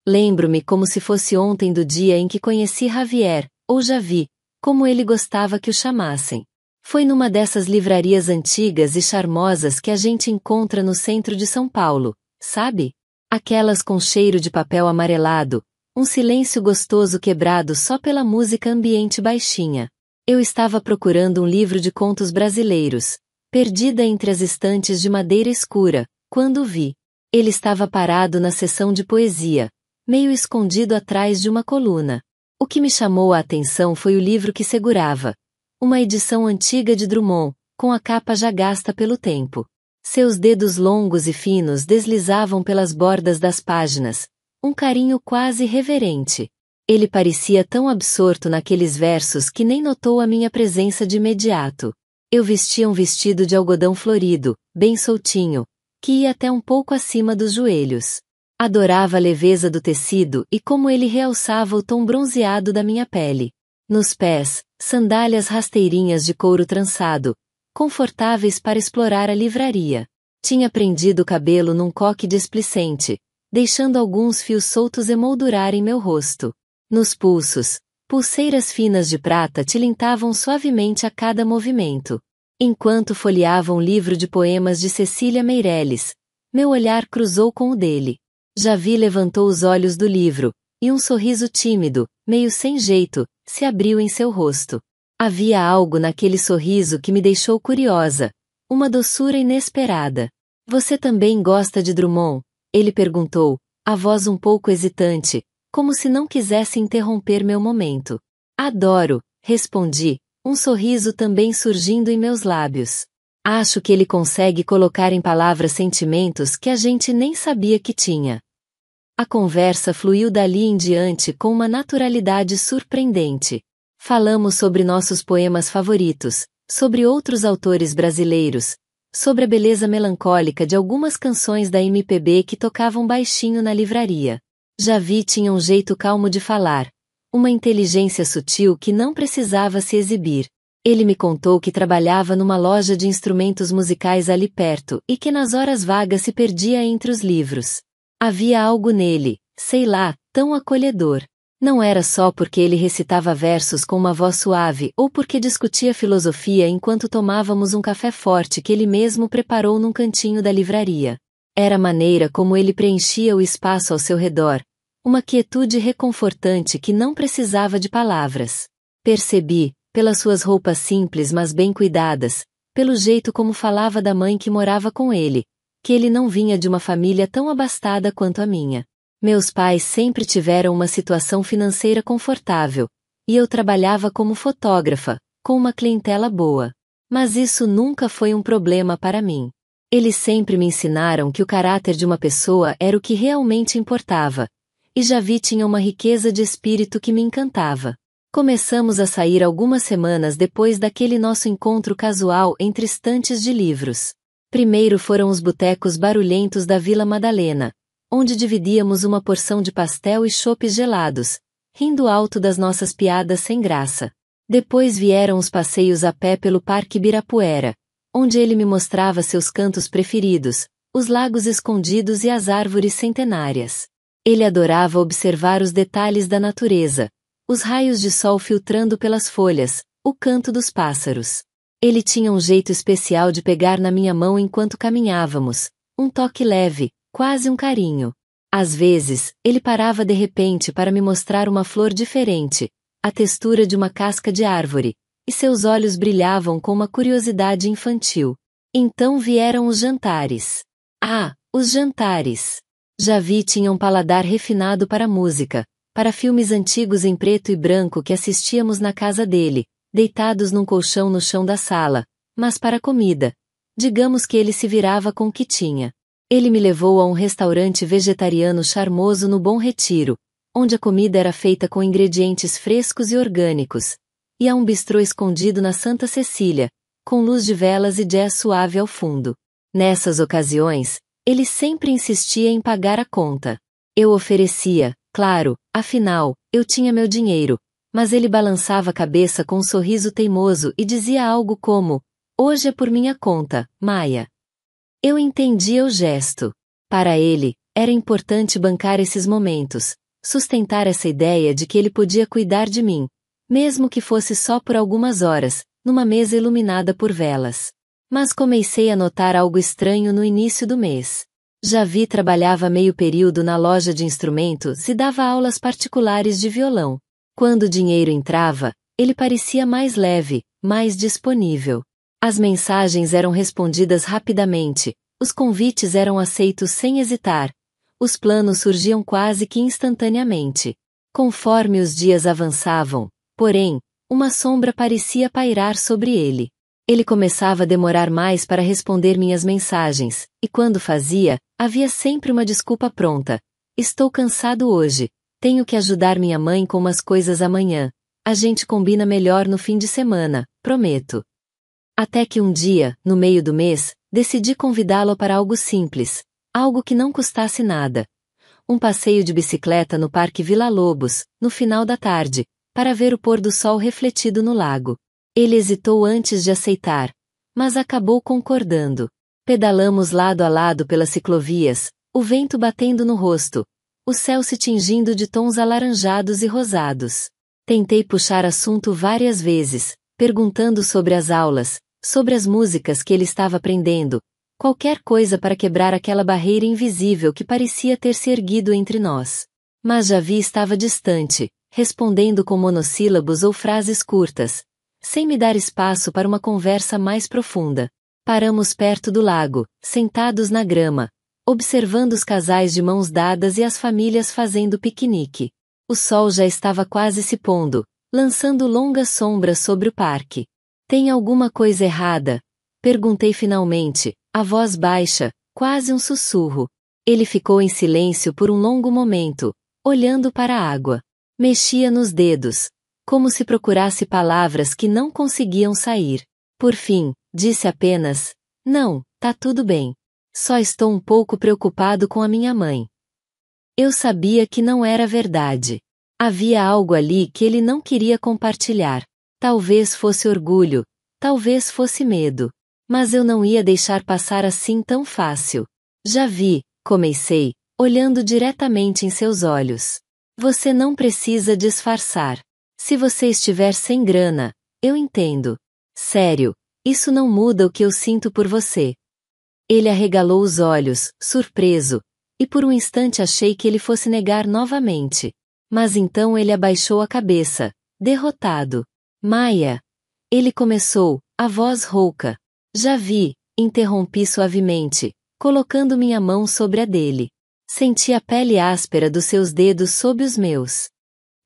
Lembro-me como se fosse ontem do dia em que conheci Javier, ou Javi, como ele gostava que o chamassem. Foi numa dessas livrarias antigas e charmosas que a gente encontra no centro de São Paulo, sabe? Aquelas com cheiro de papel amarelado, um silêncio gostoso quebrado só pela música ambiente baixinha. Eu estava procurando um livro de contos brasileiros, perdida entre as estantes de madeira escura, quando o vi. Ele estava parado na seção de poesia, meio escondido atrás de uma coluna. O que me chamou a atenção foi o livro que segurava. Uma edição antiga de Drummond, com a capa já gasta pelo tempo. Seus dedos longos e finos deslizavam pelas bordas das páginas, um carinho quase reverente. Ele parecia tão absorto naqueles versos que nem notou a minha presença de imediato. Eu vestia um vestido de algodão florido, bem soltinho, que ia até um pouco acima dos joelhos. Adorava a leveza do tecido e como ele realçava o tom bronzeado da minha pele. Nos pés, sandálias rasteirinhas de couro trançado, confortáveis para explorar a livraria. Tinha prendido o cabelo num coque displicente, deixando alguns fios soltos emoldurarem meu rosto. Nos pulsos, pulseiras finas de prata tilintavam suavemente a cada movimento. Enquanto folheava um livro de poemas de Cecília Meirelles, meu olhar cruzou com o dele. Javi levantou os olhos do livro, e um sorriso tímido, meio sem jeito, se abriu em seu rosto. Havia algo naquele sorriso que me deixou curiosa, uma doçura inesperada. Você também gosta de Drummond? Ele perguntou, a voz um pouco hesitante, como se não quisesse interromper meu momento. Adoro, respondi, um sorriso também surgindo em meus lábios. Acho que ele consegue colocar em palavras sentimentos que a gente nem sabia que tinha. A conversa fluiu dali em diante com uma naturalidade surpreendente. Falamos sobre nossos poemas favoritos, sobre outros autores brasileiros, sobre a beleza melancólica de algumas canções da MPB que tocavam baixinho na livraria. Javi tinha um jeito calmo de falar, uma inteligência sutil que não precisava se exibir. Ele me contou que trabalhava numa loja de instrumentos musicais ali perto e que nas horas vagas se perdia entre os livros. Havia algo nele, sei lá, tão acolhedor. Não era só porque ele recitava versos com uma voz suave ou porque discutia filosofia enquanto tomávamos um café forte que ele mesmo preparou num cantinho da livraria. Era a maneira como ele preenchia o espaço ao seu redor, uma quietude reconfortante que não precisava de palavras. Percebi, pelas suas roupas simples mas bem cuidadas, pelo jeito como falava da mãe que morava com ele, que ele não vinha de uma família tão abastada quanto a minha. Meus pais sempre tiveram uma situação financeira confortável, e eu trabalhava como fotógrafa, com uma clientela boa. Mas isso nunca foi um problema para mim. Eles sempre me ensinaram que o caráter de uma pessoa era o que realmente importava, e Javi tinha uma riqueza de espírito que me encantava. Começamos a sair algumas semanas depois daquele nosso encontro casual entre estantes de livros. Primeiro foram os botecos barulhentos da Vila Madalena, onde dividíamos uma porção de pastel e chopes gelados, rindo alto das nossas piadas sem graça. Depois vieram os passeios a pé pelo Parque Ibirapuera, onde ele me mostrava seus cantos preferidos, os lagos escondidos e as árvores centenárias. Ele adorava observar os detalhes da natureza, os raios de sol filtrando pelas folhas, o canto dos pássaros. Ele tinha um jeito especial de pegar na minha mão enquanto caminhávamos, um toque leve, quase um carinho. Às vezes, ele parava de repente para me mostrar uma flor diferente, a textura de uma casca de árvore, e seus olhos brilhavam com uma curiosidade infantil. Então vieram os jantares. Ah, os jantares! Javi tinha um paladar refinado para música, para filmes antigos em preto e branco que assistíamos na casa dele, deitados num colchão no chão da sala, mas para comida, digamos que ele se virava com o que tinha. Ele me levou a um restaurante vegetariano charmoso no Bom Retiro, onde a comida era feita com ingredientes frescos e orgânicos, e a um bistrô escondido na Santa Cecília, com luz de velas e jazz suave ao fundo. Nessas ocasiões, ele sempre insistia em pagar a conta. Eu oferecia, claro, afinal, eu tinha meu dinheiro, mas ele balançava a cabeça com um sorriso teimoso e dizia algo como, hoje é por minha conta, Maia. Eu entendia o gesto. Para ele, Era importante bancar esses momentos, sustentar essa ideia de que ele podia cuidar de mim, mesmo que fosse só por algumas horas, numa mesa iluminada por velas. Mas comecei a notar algo estranho no início do mês. Javi trabalhava meio período na loja de instrumentos e dava aulas particulares de violão. Quando o dinheiro entrava, ele parecia mais leve, mais disponível. As mensagens eram respondidas rapidamente, os convites eram aceitos sem hesitar. Os planos surgiam quase que instantaneamente. Conforme os dias avançavam, porém, uma sombra parecia pairar sobre ele. Ele começava a demorar mais para responder minhas mensagens, e quando fazia, havia sempre uma desculpa pronta. Estou cansado hoje. Tenho que ajudar minha mãe com umas coisas amanhã. A gente combina melhor no fim de semana, prometo. Até que um dia, no meio do mês, decidi convidá-lo para algo simples, algo que não custasse nada. Um passeio de bicicleta no Parque Villa-Lobos, no final da tarde, para ver o pôr do sol refletido no lago. Ele hesitou antes de aceitar, mas acabou concordando. Pedalamos lado a lado pelas ciclovias, o vento batendo no rosto, o céu se tingindo de tons alaranjados e rosados. Tentei puxar assunto várias vezes, perguntando sobre as aulas, sobre as músicas que ele estava aprendendo, qualquer coisa para quebrar aquela barreira invisível que parecia ter se erguido entre nós. Mas Javi estava distante, respondendo com monossílabos ou frases curtas, sem me dar espaço para uma conversa mais profunda. Paramos perto do lago, sentados na grama, observando os casais de mãos dadas e as famílias fazendo piquenique. O sol já estava quase se pondo, lançando longas sombras sobre o parque. Tem alguma coisa errada? Perguntei finalmente, a voz baixa, quase um sussurro. Ele ficou em silêncio por um longo momento, olhando para a água. Mexia nos dedos, como se procurasse palavras que não conseguiam sair. Por fim, disse apenas, não, tá tudo bem. Só estou um pouco preocupado com a minha mãe. Eu sabia que não era verdade. Havia algo ali que ele não queria compartilhar. Talvez fosse orgulho, talvez fosse medo. Mas eu não ia deixar passar assim tão fácil. Javi, comecei, olhando diretamente em seus olhos. Você não precisa disfarçar. Se você estiver sem grana, eu entendo. Sério, isso não muda o que eu sinto por você. Ele arregalou os olhos, surpreso, e por um instante achei que ele fosse negar novamente. Mas então ele abaixou a cabeça, derrotado. Maia. Ele começou, a voz rouca. Javi, interrompi suavemente, colocando minha mão sobre a dele. Senti a pele áspera dos seus dedos sob os meus.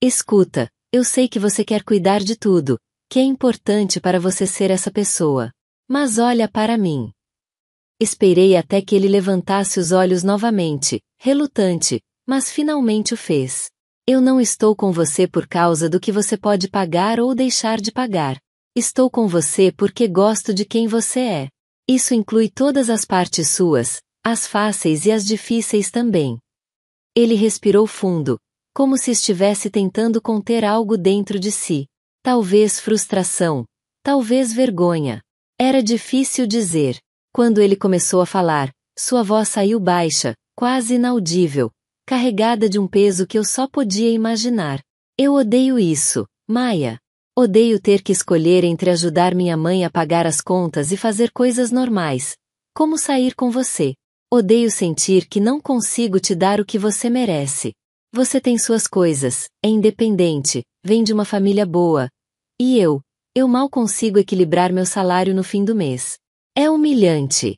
Escuta, eu sei que você quer cuidar de tudo, que é importante para você ser essa pessoa. Mas olha para mim. Esperei até que ele levantasse os olhos novamente, relutante, mas finalmente o fez. Eu não estou com você por causa do que você pode pagar ou deixar de pagar. Estou com você porque gosto de quem você é. Isso inclui todas as partes suas, as fáceis e as difíceis também. Ele respirou fundo, como se estivesse tentando conter algo dentro de si. Talvez frustração, talvez vergonha. Era difícil dizer. Quando ele começou a falar, sua voz saiu baixa, quase inaudível, carregada de um peso que eu só podia imaginar. Eu odeio isso, Maia. Odeio ter que escolher entre ajudar minha mãe a pagar as contas e fazer coisas normais, como sair com você. Odeio sentir que não consigo te dar o que você merece. Você tem suas coisas, é independente, vem de uma família boa. E eu mal consigo equilibrar meu salário no fim do mês. É humilhante.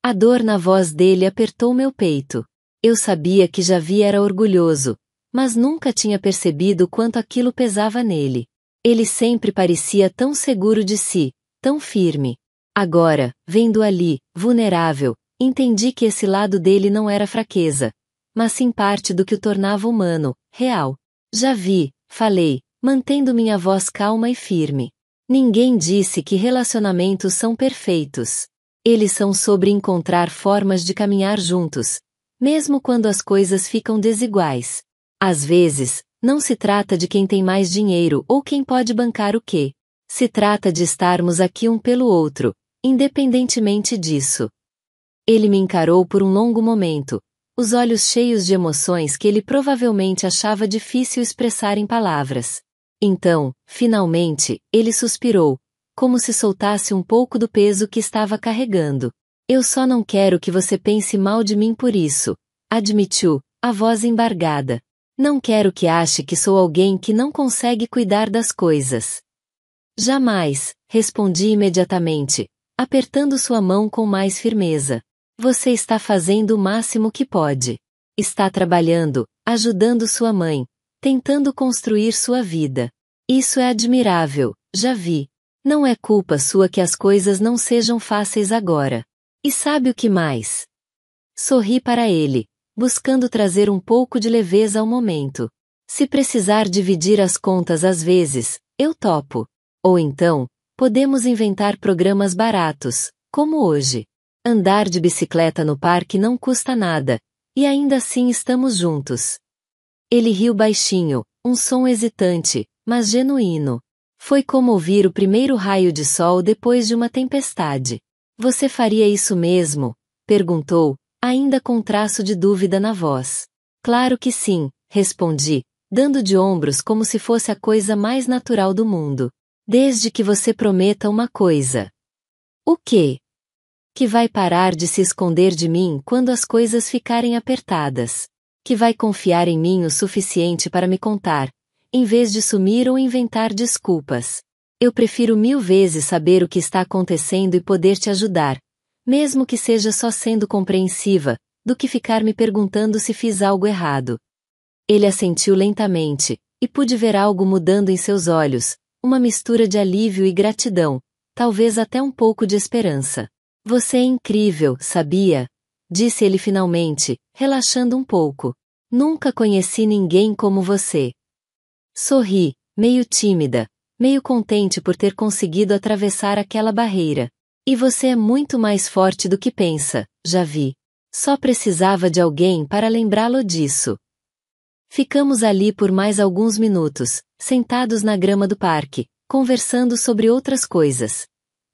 A dor na voz dele apertou meu peito. Eu sabia que Javi era orgulhoso, mas nunca tinha percebido quanto aquilo pesava nele. Ele sempre parecia tão seguro de si, tão firme. Agora, vendo ali, vulnerável, entendi que esse lado dele não era fraqueza, mas sim parte do que o tornava humano, real. Javi, falei, mantendo minha voz calma e firme. Ninguém disse que relacionamentos são perfeitos. Eles são sobre encontrar formas de caminhar juntos, mesmo quando as coisas ficam desiguais. Às vezes, não se trata de quem tem mais dinheiro ou quem pode bancar o quê. Se trata de estarmos aqui um pelo outro, independentemente disso. Ele me encarou por um longo momento, os olhos cheios de emoções que ele provavelmente achava difícil expressar em palavras. Então, finalmente, ele suspirou, como se soltasse um pouco do peso que estava carregando. Eu só não quero que você pense mal de mim por isso, admitiu, a voz embargada. Não quero que ache que sou alguém que não consegue cuidar das coisas. Jamais, respondi imediatamente, apertando sua mão com mais firmeza. Você está fazendo o máximo que pode. Está trabalhando, ajudando sua mãe, tentando construir sua vida. Isso é admirável, já vi. Não é culpa sua que as coisas não sejam fáceis agora. E sabe o que mais? Sorri para ele, buscando trazer um pouco de leveza ao momento. Se precisar dividir as contas às vezes, eu topo. Ou então, podemos inventar programas baratos, como hoje. Andar de bicicleta no parque não custa nada, e ainda assim estamos juntos. Ele riu baixinho, um som hesitante, mas genuíno. Foi como ouvir o primeiro raio de sol depois de uma tempestade. Você faria isso mesmo? Perguntou, ainda com traço de dúvida na voz. Claro que sim, respondi, dando de ombros como se fosse a coisa mais natural do mundo. Desde que você prometa uma coisa. O quê? Que vai parar de se esconder de mim quando as coisas ficarem apertadas. Que vai confiar em mim o suficiente para me contar, em vez de sumir ou inventar desculpas. Eu prefiro 1000 vezes saber o que está acontecendo e poder te ajudar, mesmo que seja só sendo compreensiva, do que ficar me perguntando se fiz algo errado. Ele assentiu lentamente, e pude ver algo mudando em seus olhos, uma mistura de alívio e gratidão, talvez até um pouco de esperança. Você é incrível, sabia? Disse ele finalmente, relaxando um pouco. Nunca conheci ninguém como você. Sorri, meio tímida, meio contente por ter conseguido atravessar aquela barreira. E você é muito mais forte do que pensa, já vi. Só precisava de alguém para lembrá-lo disso. Ficamos ali por mais alguns minutos, sentados na grama do parque, conversando sobre outras coisas.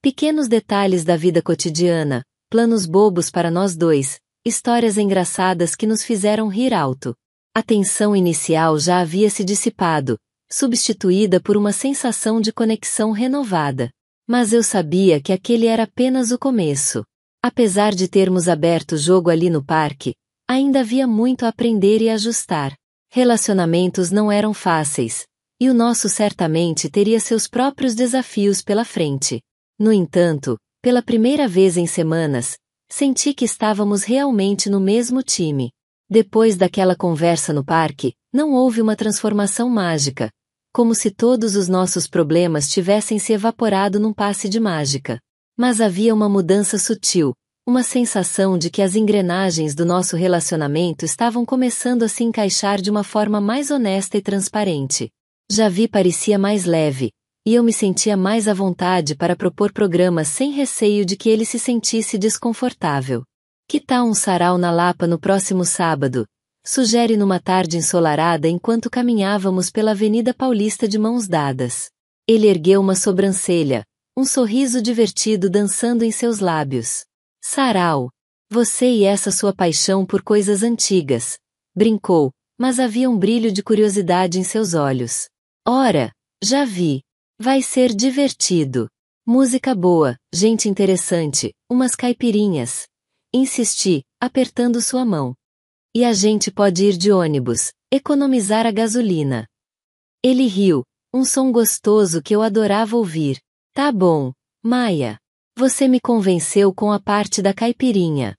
Pequenos detalhes da vida cotidiana, planos bobos para nós dois, histórias engraçadas que nos fizeram rir alto. A tensão inicial já havia se dissipado, substituída por uma sensação de conexão renovada. Mas eu sabia que aquele era apenas o começo. Apesar de termos aberto o jogo ali no parque, ainda havia muito a aprender e ajustar. Relacionamentos não eram fáceis, e o nosso certamente teria seus próprios desafios pela frente. No entanto, pela primeira vez em semanas, senti que estávamos realmente no mesmo time. Depois daquela conversa no parque, não houve uma transformação mágica, como se todos os nossos problemas tivessem se evaporado num passe de mágica. Mas havia uma mudança sutil, uma sensação de que as engrenagens do nosso relacionamento estavam começando a se encaixar de uma forma mais honesta e transparente. Javi parecia mais leve, e eu me sentia mais à vontade para propor programas sem receio de que ele se sentisse desconfortável. Que tal um sarau na Lapa no próximo sábado? Sugere numa tarde ensolarada enquanto caminhávamos pela Avenida Paulista de mãos dadas. Ele ergueu uma sobrancelha, um sorriso divertido dançando em seus lábios. Sarau! Você e essa sua paixão por coisas antigas. Brincou, mas havia um brilho de curiosidade em seus olhos. Ora, já vi. Vai ser divertido. Música boa, gente interessante, umas caipirinhas. Insisti, apertando sua mão. E a gente pode ir de ônibus, economizar a gasolina. Ele riu, um som gostoso que eu adorava ouvir. Tá bom, Maia. Você me convenceu com a parte da caipirinha.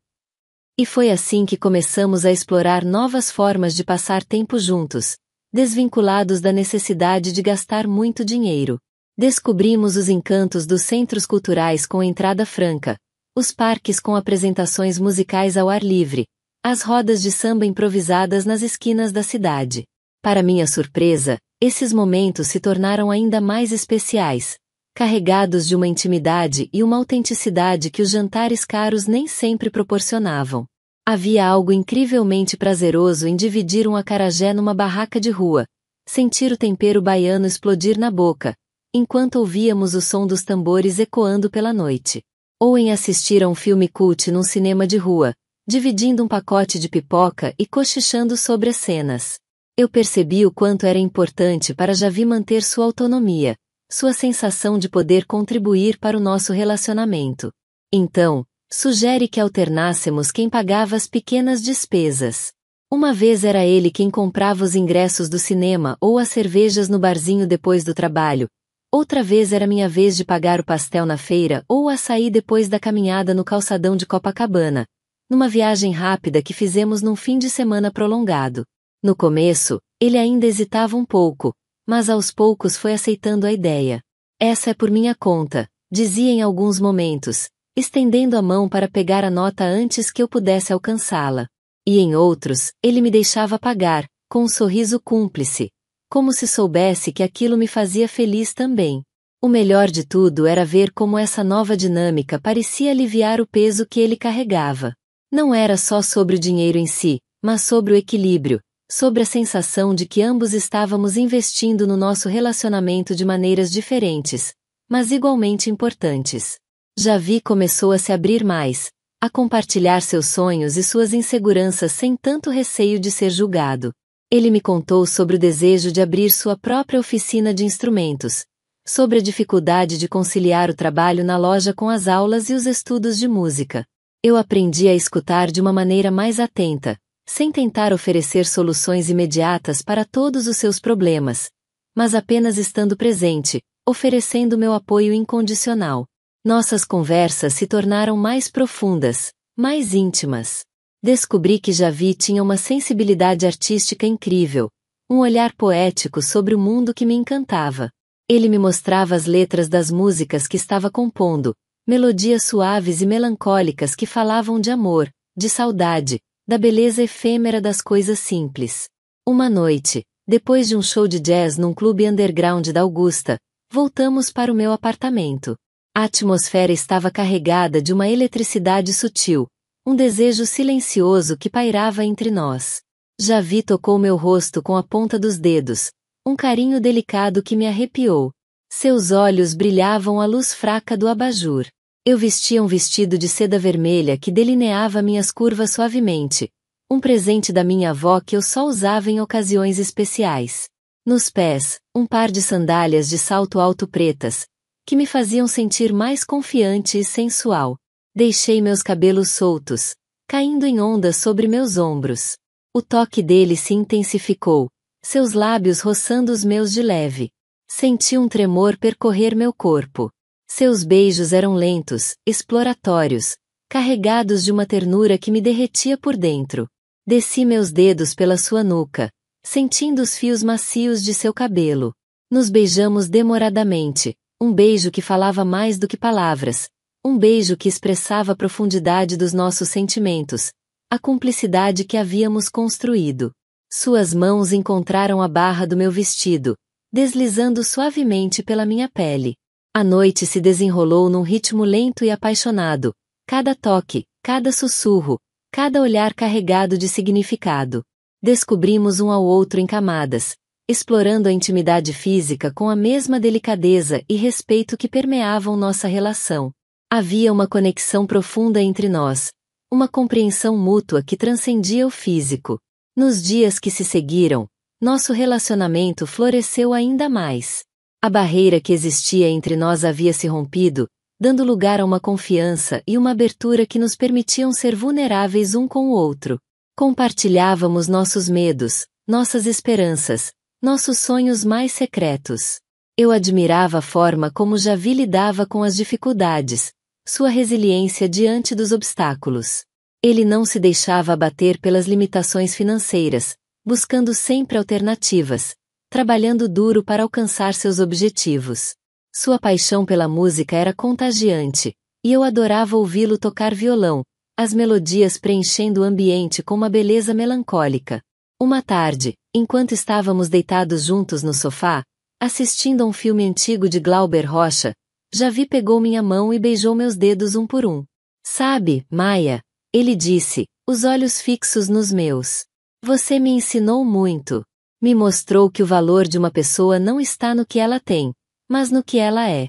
E foi assim que começamos a explorar novas formas de passar tempo juntos, desvinculados da necessidade de gastar muito dinheiro. Descobrimos os encantos dos centros culturais com entrada franca, os parques com apresentações musicais ao ar livre, as rodas de samba improvisadas nas esquinas da cidade. Para minha surpresa, esses momentos se tornaram ainda mais especiais, carregados de uma intimidade e uma autenticidade que os jantares caros nem sempre proporcionavam. Havia algo incrivelmente prazeroso em dividir um acarajé numa barraca de rua, sentir o tempero baiano explodir na boca, enquanto ouvíamos o som dos tambores ecoando pela noite. Ou em assistir a um filme cult num cinema de rua, dividindo um pacote de pipoca e cochichando sobre as cenas. Eu percebi o quanto era importante para Javi manter sua autonomia, sua sensação de poder contribuir para o nosso relacionamento. Então, sugere que alternássemos quem pagava as pequenas despesas. Uma vez era ele quem comprava os ingressos do cinema ou as cervejas no barzinho depois do trabalho. Outra vez era minha vez de pagar o pastel na feira ou o açaí depois da caminhada no calçadão de Copacabana, numa viagem rápida que fizemos num fim de semana prolongado. No começo, ele ainda hesitava um pouco, mas aos poucos foi aceitando a ideia. Essa é por minha conta, dizia em alguns momentos, estendendo a mão para pegar a nota antes que eu pudesse alcançá-la. E em outros, ele me deixava pagar, com um sorriso cúmplice, como se soubesse que aquilo me fazia feliz também. O melhor de tudo era ver como essa nova dinâmica parecia aliviar o peso que ele carregava. Não era só sobre o dinheiro em si, mas sobre o equilíbrio, sobre a sensação de que ambos estávamos investindo no nosso relacionamento de maneiras diferentes, mas igualmente importantes. Javi começou a se abrir mais, a compartilhar seus sonhos e suas inseguranças sem tanto receio de ser julgado. Ele me contou sobre o desejo de abrir sua própria oficina de instrumentos, sobre a dificuldade de conciliar o trabalho na loja com as aulas e os estudos de música. Eu aprendi a escutar de uma maneira mais atenta, sem tentar oferecer soluções imediatas para todos os seus problemas, mas apenas estando presente, oferecendo meu apoio incondicional. Nossas conversas se tornaram mais profundas, mais íntimas. Descobri que Javi tinha uma sensibilidade artística incrível, um olhar poético sobre o mundo que me encantava. Ele me mostrava as letras das músicas que estava compondo, melodias suaves e melancólicas que falavam de amor, de saudade, da beleza efêmera das coisas simples. Uma noite, depois de um show de jazz num clube underground da Augusta, voltamos para o meu apartamento. A atmosfera estava carregada de uma eletricidade sutil, um desejo silencioso que pairava entre nós. Javi tocou meu rosto com a ponta dos dedos, um carinho delicado que me arrepiou. Seus olhos brilhavam à luz fraca do abajur. Eu vestia um vestido de seda vermelha que delineava minhas curvas suavemente, um presente da minha avó que eu só usava em ocasiões especiais. Nos pés, um par de sandálias de salto alto pretas, que me faziam sentir mais confiante e sensual. Deixei meus cabelos soltos, caindo em ondas sobre meus ombros. O toque dele se intensificou, seus lábios roçando os meus de leve. Senti um tremor percorrer meu corpo. Seus beijos eram lentos, exploratórios, carregados de uma ternura que me derretia por dentro. Desci meus dedos pela sua nuca, sentindo os fios macios de seu cabelo. Nos beijamos demoradamente, um beijo que falava mais do que palavras, um beijo que expressava a profundidade dos nossos sentimentos, a cumplicidade que havíamos construído. Suas mãos encontraram a barra do meu vestido, deslizando suavemente pela minha pele. A noite se desenrolou num ritmo lento e apaixonado, cada toque, cada sussurro, cada olhar carregado de significado. Descobrimos um ao outro em camadas, explorando a intimidade física com a mesma delicadeza e respeito que permeavam nossa relação. Havia uma conexão profunda entre nós, uma compreensão mútua que transcendia o físico. Nos dias que se seguiram, nosso relacionamento floresceu ainda mais. A barreira que existia entre nós havia se rompido, dando lugar a uma confiança e uma abertura que nos permitiam ser vulneráveis um com o outro. Compartilhávamos nossos medos, nossas esperanças, nossos sonhos mais secretos. Eu admirava a forma como Javi lidava com as dificuldades, sua resiliência diante dos obstáculos. Ele não se deixava abater pelas limitações financeiras, buscando sempre alternativas, trabalhando duro para alcançar seus objetivos. Sua paixão pela música era contagiante, e eu adorava ouvi-lo tocar violão, as melodias preenchendo o ambiente com uma beleza melancólica. Uma tarde, enquanto estávamos deitados juntos no sofá, assistindo a um filme antigo de Glauber Rocha, Javi pegou minha mão e beijou meus dedos um por um. Sabe, Maia, ele disse, os olhos fixos nos meus. Você me ensinou muito. Me mostrou que o valor de uma pessoa não está no que ela tem, mas no que ela é.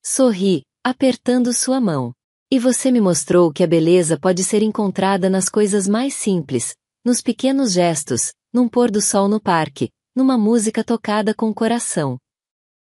Sorri, apertando sua mão. E você me mostrou que a beleza pode ser encontrada nas coisas mais simples, nos pequenos gestos, num pôr do sol no parque, numa música tocada com o coração.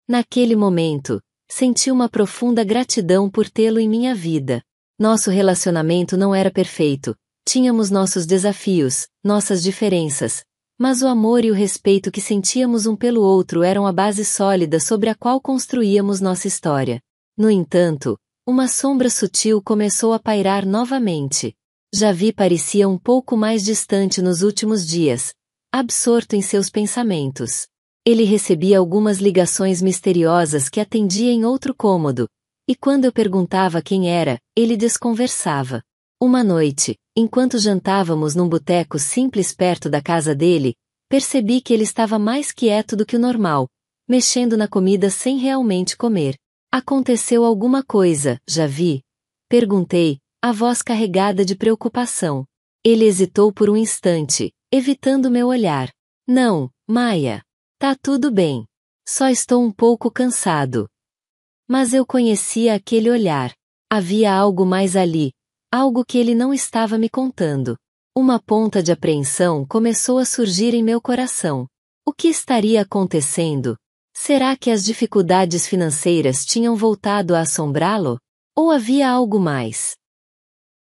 Naquele momento, senti uma profunda gratidão por tê-lo em minha vida. Nosso relacionamento não era perfeito, tínhamos nossos desafios, nossas diferenças, mas o amor e o respeito que sentíamos um pelo outro eram a base sólida sobre a qual construíamos nossa história. No entanto, uma sombra sutil começou a pairar novamente. Javi parecia um pouco mais distante nos últimos dias, absorto em seus pensamentos. Ele recebia algumas ligações misteriosas que atendia em outro cômodo, e quando eu perguntava quem era, ele desconversava. Uma noite, enquanto jantávamos num boteco simples perto da casa dele, percebi que ele estava mais quieto do que o normal, mexendo na comida sem realmente comer. Aconteceu alguma coisa, Javi? Perguntei, a voz carregada de preocupação. Ele hesitou por um instante, evitando meu olhar. Não, Maia. Tá tudo bem. Só estou um pouco cansado. Mas eu conhecia aquele olhar. Havia algo mais ali, algo que ele não estava me contando. Uma ponta de apreensão começou a surgir em meu coração. O que estaria acontecendo? Será que as dificuldades financeiras tinham voltado a assombrá-lo? Ou havia algo mais?